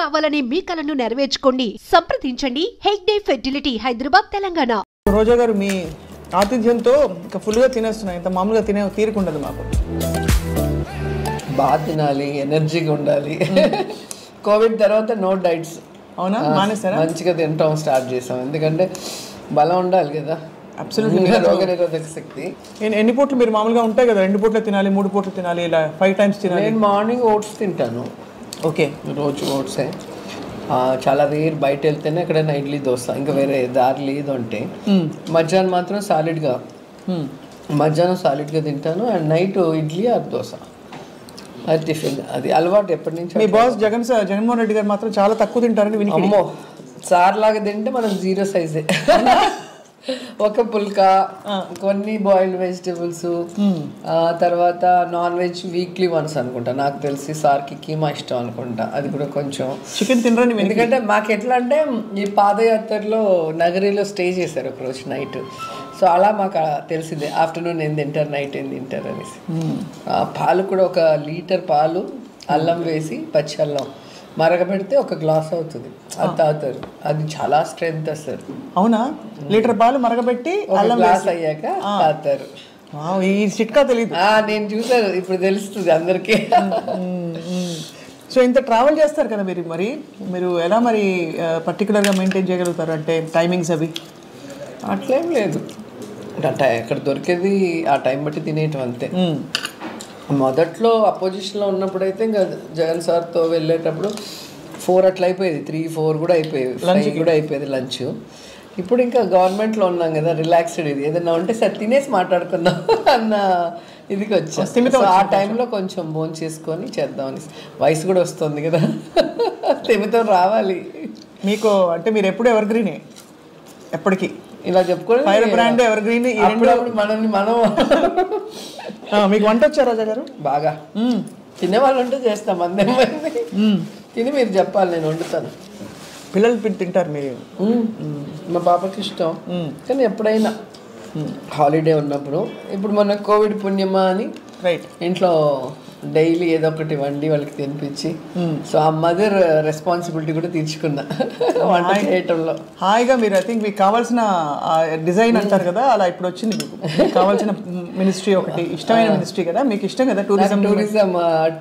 కావాలనే మీ కలను నెరవేర్చుకోండి. సంప్రదించండి హెగ్డే ఫెర్టిలిటీ, హైదరాబాద్, తెలంగాణ. రోజా గారు, మీ ఆతిథ్యంతో ఇంకా ఫుల్గా తినేస్తున్నాయి. ఇంత మామూలుగా తినే తీరుకుండదు మాకు. బాగా తినాలి, ఎనర్జీగా ఉండాలి. కోవిడ్ తర్వాత నో డైట్స్. అవునా, మానేస్తారా? మంచిగా తినటం స్టార్ట్ చేసాం, ఎందుకంటే బలం ఉండాలి కదా. అబ్సల్యూట్లీ, రోగనిరోధక శక్తి. ఎన్ని పూట్లు మీరు మామూలుగా ఉంటాయి కదా? 2 పూట్లు తినాలి, 3 పూట్లు తినాలి, ఇలా 5 టైమ్స్ తినాలి? నేను మార్నింగ్ ఓట్స్ తింటాను. ఓకే, రోజు ఓట్సే. చాలా రేర్ బయట వెళ్తేనే ఎక్కడైనా ఇడ్లీ దోశ, ఇంకా వేరే దారి లేదు అంటే. మధ్యాహ్నం మాత్రం సాలిడ్గా తింటాను. And night idli or dosa, అది టిఫిన్. అది అలవాటు ఎప్పటి నుంచి. మీ బాస్ జగన్మోహన్ రెడ్డి గారు మాత్రం చాలా తక్కువ తింటారని విని. అమ్మో, సార్ లాగా తింటే మనం 0 సైజే. ఒక పుల్కా, కొన్ని బాయిల్డ్ వెజిటేబుల్స్, తర్వాత నాన్ వెజ్ వీక్లీ వన్స్ అనుకుంటా. నాకు తెలిసి సార్కి కీమా ఇష్టం అనుకుంటా, అది కూడా కొంచెం. చికెన్ తినరని. ఎందుకంటే మాకు ఎట్లా అంటే ఈ పాదయాత్రలో నగరిలో స్టే చేశారు ఒకరోజు నైట్. సో అలా మాకు తెలిసిందే ఆఫ్టర్నూన్ ఏం తింటారు, నైట్ ఏం తింటారు అనేసి. పాలు కూడా 1 లీటర్ పాలు, అల్లం వేసి, పచ్చి అల్లం మరగబెడితే 1 గ్లాస్ అవుతుంది, అది తాగుతారు. అది చాలా స్ట్రెంగ్త్ అసలు. అవునా? లీటర్ పాలు మరగబెట్టి అల్లం గ్లాస్ అయ్యాక తాగుతారు. ఈ చిట్కా తెలియదు. నేను చూసాను, ఇప్పుడు తెలుస్తుంది అందరికీ. సో ఇంత ట్రావెల్ చేస్తారు కదా మీరు ఎలా మరి పర్టికులర్గా మెయింటైన్ చేయగలుగుతారు? అంటే టైమింగ్స్ అవి అట్లేం లేదు, ఎక్కడ దొరికేది ఆ టైం బట్టి తినేయటం అంతే. మొదట్లో అపోజిషన్లో ఉన్నప్పుడైతే ఇంకా జగన్ సార్తో వెళ్ళేటప్పుడు 4 అట్లా అయిపోయేది, 3-4 కూడా అయిపోయేది, లంచ్ కూడా అయిపోయేది లంచ్. ఇప్పుడు ఇంకా గవర్నమెంట్లో ఉన్నాం కదా, రిలాక్స్డ్. ఇది ఏదైనా ఉంటే సార్ తినేసి మాట్లాడుకుందాం అన్న ఇదికి వచ్చా. ఆ టైంలో కొంచెం భోజనం చేసుకొని చేద్దామని. వయసు కూడా వస్తుంది కదా, తిమితో రావాలి. మీకు అంటే మీరు ఎప్పుడు ఎవర్ గ్రీనే, ఎప్పటికీ ఇలా చెప్పుకోవాలి. Fire brand ever green. మనల్ని మనం. మీకు వంట వచ్చా రోజా గారు? బాగా తినేవాళ్ళు ఉంటే చేస్తాం, అందేమైంది. తిని మీరు చెప్పాలి, నేను వండుతాను. పిల్లలు తింటారు మీరు? మా పాపకి ఇష్టం, కానీ ఎప్పుడైనా హాలిడే ఉన్నప్పుడు. ఇప్పుడు మన కోవిడ్ పుణ్యమా అని ఇంట్లో డైలీ ఏదో ఒకటి వండి వాళ్ళకి తినిపించి, సో ఆ మదర్ రెస్పాన్సిబిలిటీ కూడా తీర్చుకున్నా వంట చేయటంలో. హాయిగా మీరు, ఐ థింక్ మీకు కావాల్సిన డిజైన్ అంటారు కదా, అలా ఇప్పుడు వచ్చింది. మీకు కావాల్సిన మినిస్ట్రీ ఒకటి, ఇష్టమైన మినిస్ట్రీ కదా, మీకు ఇష్టం కదా టూరిజం.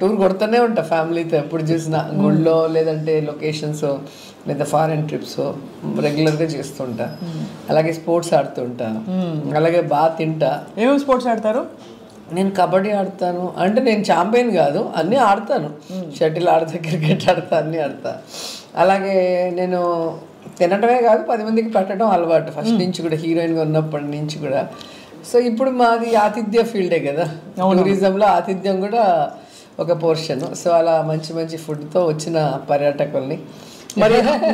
టూర్ కొడుతూనే ఉంటా ఫ్యామిలీతో, ఎప్పుడు చూసినా గుళ్ళో, లేదంటే లొకేషన్స్, లేదా ఫారెన్ ట్రిప్స్ రెగ్యులర్గా చేస్తుంటా. అలాగే స్పోర్ట్స్ ఆడుతుంటా, అలాగే బాగా తింటా. ఏమేమి స్పోర్ట్స్ ఆడతారు? నేను కబడ్డీ ఆడతాను, అంటే నేను ఛాంపియన్ కాదు, అన్నీ ఆడతాను. షటిల్ ఆడతా, క్రికెట్ ఆడతా, అన్నీ ఆడతా. అలాగే నేను తినటమే కాదు, 10 మందికి పెట్టడం అలవాటు ఫస్ట్ నుంచి కూడా, హీరోయిన్గా ఉన్నప్పటి నుంచి కూడా. సో ఇప్పుడు మాది ఆతిథ్య ఫీల్డే కదా, టూరిజంలో ఆతిథ్యం కూడా ఒక పోర్షన్. సో అలా మంచి మంచి ఫుడ్తో వచ్చిన పర్యాటకుల్ని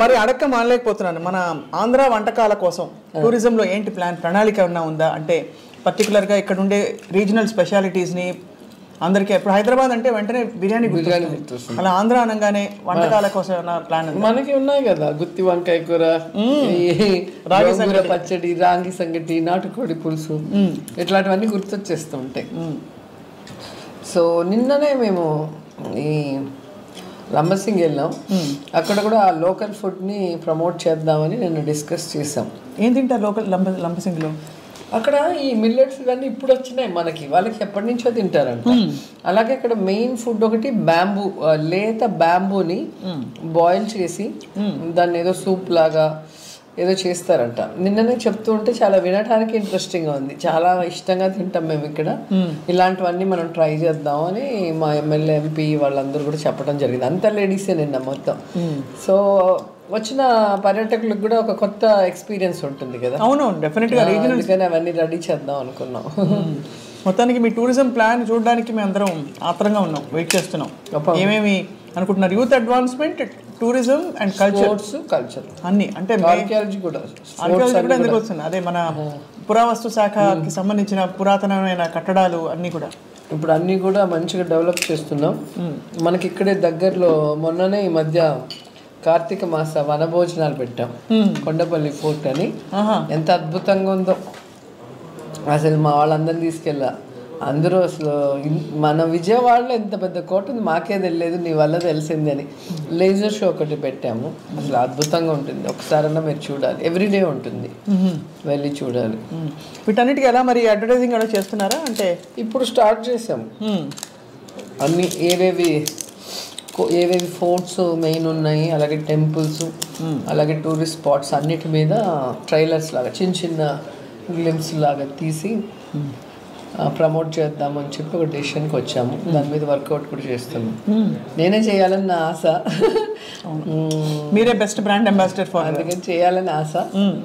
మరి అడక్క మానలేకపోతున్నాను. మన ఆంధ్ర వంటకాల కోసం టూరిజంలో ఏంటి ప్రణాళిక ఏమన్నా ఉందా? అంటే పర్టికులర్గా ఇక్కడ ఉండే రీజనల్ స్పెషాలిటీస్ని అందరికీ, ఇప్పుడు హైదరాబాద్ అంటే వెంటనే బిర్యానీ గుర్తొస్తుంది, అలా ఆంధ్ర అనగానే వంటకాల కోసం ఏమైనా ప్లాన్? మనకి ఉన్నాయి కదా, గుత్తి వంకాయ కూర, రాగి పచ్చడి, రాగి సంగటి, నాటుకోడి పులుసు, ఇట్లాంటివన్నీ గుర్తొచ్చేస్తూ ఉంటాయి. సో నిన్ననే మేము ఈ లంబసింగి వెళ్ళాం, అక్కడ కూడా ఆ లోకల్ ఫుడ్ని ప్రమోట్ చేద్దామని నేను డిస్కస్ చేసాం. ఏం తింటారు లోకల్ లంబసింగిలో? అక్కడ ఈ మిల్లెట్స్ ఇవన్నీ ఇప్పుడు వచ్చినాయి మనకి, వాళ్ళకి ఎప్పటి నుంచో తింటారంట. అలాగే అక్కడ మెయిన్ ఫుడ్ ఒకటి బ్యాంబూ, లేత బ్యాంబూని బాయిల్ చేసి దాన్ని ఏదో సూప్ లాగా ఏదో చేస్తారంట. నిన్ననే చెప్తూ ఉంటే చాలా వినడానికి ఇంట్రెస్టింగ్గా ఉంది, చాలా ఇష్టంగా తింటాం మేము ఇక్కడ. ఇలాంటివన్నీ మనం ట్రై చేద్దాం అని మా ఎమ్మెల్యే, ఎంపీ వాళ్ళందరూ కూడా చెప్పడం జరిగింది. అంతా లేడీసే నిన్న మొత్తం. సో వచ్చిన పర్యాటకులకు కూడా ఒక కొత్త ఎక్స్పీరియన్స్ ఉంటుంది కదా. అవును, డెఫినెట్గా. అందుకని అవన్నీ రెడీ చేద్దాం అనుకున్నాం. మొత్తానికి మీ టూరిజం ప్లాన్ చూడడానికి మేము అందరం ఆత్రంగా ఉన్నాం, వెయిట్ చేస్తున్నాం. ఏమేమి అనుకుంటున్నారు? Youth advancement, tourism and culture అన్ని, అంటే ఆర్కియాలజీ కూడా ఎందుకు వస్తుంది? అదే మన పురావస్తు శాఖకి సంబంధించిన పురాతనమైన కట్టడాలు అన్నీ కూడా ఇప్పుడు అన్నీ కూడా మంచిగా డెవలప్ చేస్తున్నాం. మనకి ఇక్కడే దగ్గరలో మొన్ననే ఈ మధ్య కార్తీక మాస వనభోజనాలు పెట్టాం, కొండపల్లి ఫోర్ట్ అని. ఎంత అద్భుతంగా ఉందో అసలు, మా వాళ్ళందరినీ తీసుకెళ్ళా. అందరూ అసలు మన విజయవాడలో ఎంత పెద్ద కోట ఉంది మాకే తెలియదు, నీ వల్ల తెలిసింది అని లేజర్ షో ఒకటి పెట్టాము. అసలు అద్భుతంగా ఉంటుంది, ఒకసారన్నా మీరు చూడాలి. ఎవ్రీడే ఉంటుంది, వెళ్ళి చూడాలి. వీటన్నిటికీ ఎలా మరి అడ్వర్టైజింగ్ కూడా చేస్తున్నారా? అంటే ఇప్పుడు స్టార్ట్ చేసాము అన్ని ఏవేవి ఫోర్ట్స్ మెయిన్ ఉన్నాయి, అలాగే టెంపుల్స్, అలాగే టూరిస్ట్ స్పాట్స్ అన్నిటి మీద ట్రైలర్స్ లాగా చిన్న చిన్న గ్లిమ్స్ లాగా తీసి ప్రమోట్ చేద్దామని చెప్పి ఒక డెసిషన్కి వచ్చాము. దాని మీద వర్కౌట్ కూడా చేస్తున్నాం. నేనే చేయాలని నా ఆశ. మీరే బెస్ట్ బ్రాండ్ అంబాసిడర్ ఫర్, అందుకని చేయాలని ఆశ.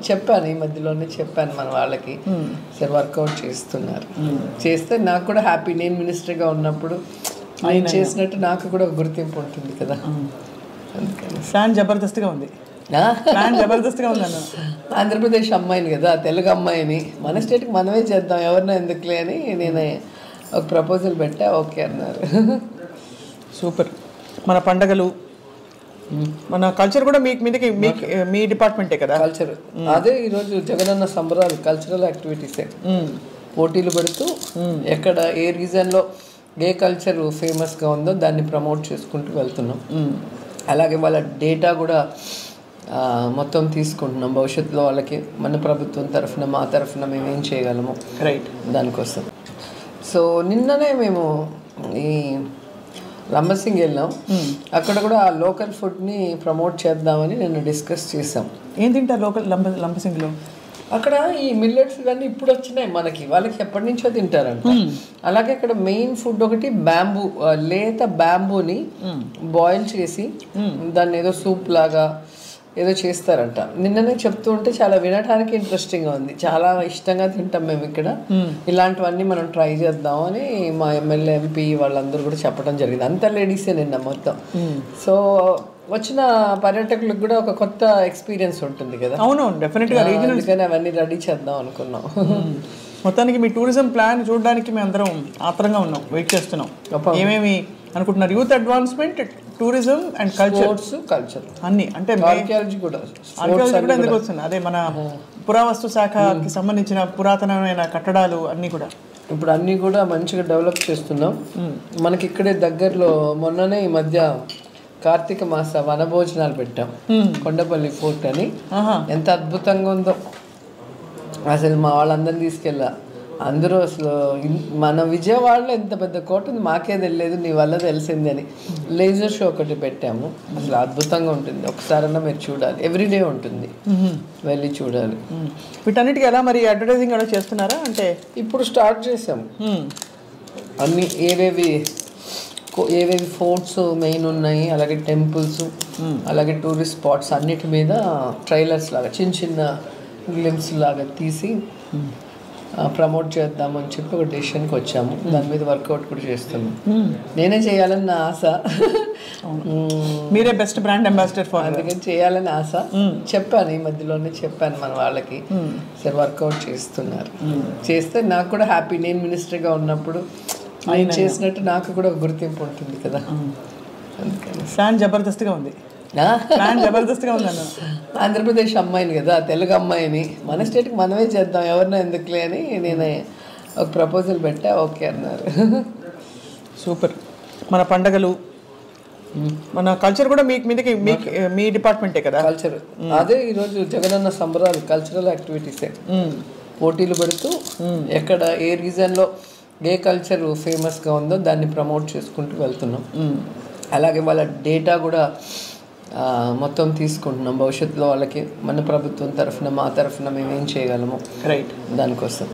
చెప్పాను, ఈ మధ్యలోనే చెప్పాను మన వాళ్ళకి. సరే వర్కౌట్ చేస్తున్నారు. చేస్తే నాకు కూడా హ్యాపీ. నేను మినిస్టర్గా ఉన్నప్పుడు నేను చేసినట్టు నాకు కూడా ఒక గుర్తింపు ఉంటుంది కదా. అందుకని ప్లాన్ జబర్దస్త్గా ఉంది. ప్లాన్ జబర్దస్త్గా ఉంది అన్న. ఆంధ్రప్రదేశ్ అమ్మాయిని కదా, తెలుగు అమ్మాయిని, మన స్టేట్కి మనమే చేద్దాం, ఎవరినో ఎందుకులే అని నేను ఒక ప్రపోజల్ పెట్టా. ఓకే అన్నారు. సూపర్. మన పండగలు, మన కల్చర్ కూడా మీదకి మీ డిపార్ట్మెంటే కదా కల్చర్. అదే ఈరోజు జగనన్న సంబరాలు కల్చరల్ యాక్టివిటీసే పోటీలు పెడుతూ ఎక్కడ ఏ రీజన్లో ఏ కల్చర్ ఫేమస్గా ఉందో దాన్ని ప్రమోట్ చేసుకుంటూ వెళ్తున్నాం. అలాగే వాళ్ళ డేటా కూడా మొత్తం తీసుకుంటున్నాం. భవిష్యత్తులో వాళ్ళకి మన ప్రభుత్వం తరఫున మా తరఫున మేము ఏం చేయగలము రైట్ దానికోసం. సో నిన్ననే మేము ఈ లంబసింగి వెళ్ళాం. అక్కడ కూడా ఆ లోకల్ ఫుడ్ని ప్రమోట్ చేద్దామని నేను డిస్కస్ చేసాం. ఏం తింటారు లోకల్ లంబసింగిలో? అక్కడ ఈ మిల్లెట్స్ కానీ ఇప్పుడు వచ్చినాయి మనకి, వాళ్ళకి ఎప్పటి నుంచో తింటారంట. అలాగే అక్కడ మెయిన్ ఫుడ్ ఒకటి బ్యాంబూ, లేత బ్యాంబూని బాయిల్ చేసి దాన్ని ఏదో సూప్ లాగా ఏదో చేస్తారంట. నిన్ననే చెప్తూ ఉంటే చాలా వినడానికి ఇంట్రెస్టింగ్గా ఉంది. చాలా ఇష్టంగా తింటాం మేము ఇక్కడ. ఇలాంటివన్నీ మనం ట్రై చేద్దామని మా ఎమ్మెల్యే ఎంపీ వాళ్ళందరూ కూడా చెప్పడం జరిగింది. అంతా లేడీసే నిన్న మొత్తం. సో వచ్చిన పర్యాటకులకు కూడా ఒక కొత్త ఎక్స్పీరియన్స్ ఉంటుంది కదా. అవునవును, డెఫినెట్గా. అందుకని అవన్నీ రెడీ చేద్దాం అనుకున్నాం. మొత్తానికి మీ టూరిజం ప్లాన్ చూడడానికి మేము అందరం ఆత్రంగా ఉన్నాం, వెయిట్ చేస్తున్నాం. ఏమేమి అనుకుంటున్నారు? Youth advancement, tourism and culture అన్ని, అంటే ఆర్కియాలజీ కూడా ఎందుకు వస్తుంది? అదే మన పురావస్తు శాఖకి సంబంధించిన పురాతనమైన కట్టడాలు అన్నీ కూడా ఇప్పుడు అన్నీ కూడా మంచిగా డెవలప్ చేస్తున్నాం. మనకి ఇక్కడే దగ్గరలో మొన్ననే ఈ మధ్య కార్తీక మాస వనభోజనాలు పెట్టాం కొండపల్లి ఫోర్ట్ అని. ఎంత అద్భుతంగా ఉందో అసలు. మా వాళ్ళందరినీ తీసుకెళ్ళా. అందరూ అసలు మన విజయవాడలో ఎంత పెద్ద కోట ఉంది మాకే తెలియదు, నీ వల్ల తెలిసింది అని లేజర్ షో ఒకటి పెట్టాము. అసలు అద్భుతంగా ఉంటుంది, ఒకసారన్నా మీరు చూడాలి. ఎవ్రీడే ఉంటుంది, వెళ్ళి చూడాలి. వీటన్నిటికీ ఎలా మరి అడ్వర్టైజింగ్ కూడా చేస్తున్నారా? అంటే ఇప్పుడు స్టార్ట్ చేసాము అన్ని ఏవేవి ఫోర్ట్స్ మెయిన్ ఉన్నాయి, అలాగే టెంపుల్స్, అలాగే టూరిస్ట్ స్పాట్స్ అన్నిటి మీద ట్రైలర్స్ లాగా చిన్న చిన్న గ్లిమ్స్ లాగా తీసి ప్రమోట్ చేద్దామని చెప్పి ఒక డెసిషన్కి వచ్చాము. దాని మీద వర్కౌట్ కూడా చేస్తున్నాం. నేనే చేయాలని నా ఆశ. మీరే బెస్ట్ బ్రాండ్ అంబాసిడర్ ఫర్, అందుకని చేయాలని ఆశ. చెప్పాను, ఈ మధ్యలోనే చెప్పాను మన వాళ్ళకి. సరే వర్కౌట్ చేస్తున్నారు. చేస్తే నాకు కూడా హ్యాపీ. నేను మినిస్టర్గా ఉన్నప్పుడు నేను చేసినట్టు నాకు కూడా ఒక గుర్తింపు ఉంటుంది కదా. అందుకని ప్లాన్ జబర్దస్త్గా ఉంది. ప్లాన్ జబర్దస్త్గా ఉంది అన్న. ఆంధ్రప్రదేశ్ అమ్మాయిని కదా, తెలుగు అమ్మాయిని, మన స్టేట్కి మనమే చేద్దాం, ఎవరినో ఎందుకులే అని నేను ఒక ప్రపోజల్ పెట్టా. ఓకే అన్నారు. సూపర్. మన పండగలు, మన కల్చర్ కూడా మీదకి మీ డిపార్ట్మెంటే కదా కల్చర్. అదే ఈరోజు జగనన్న సంబరాలు కల్చరల్ యాక్టివిటీసే పోటీలు పెడుతూ ఎక్కడ ఏ రీజన్లో ఏ కల్చర్ ఫేమస్గా ఉందో దాన్ని ప్రమోట్ చేసుకుంటూ వెళ్తున్నాం. అలాగే వాళ్ళ డేటా కూడా మొత్తం తీసుకుంటున్నాం. భవిష్యత్తులో వాళ్ళకి మన ప్రభుత్వం తరఫున మా తరఫున మేము ఏం చేయగలము రైట్ దానికోసం.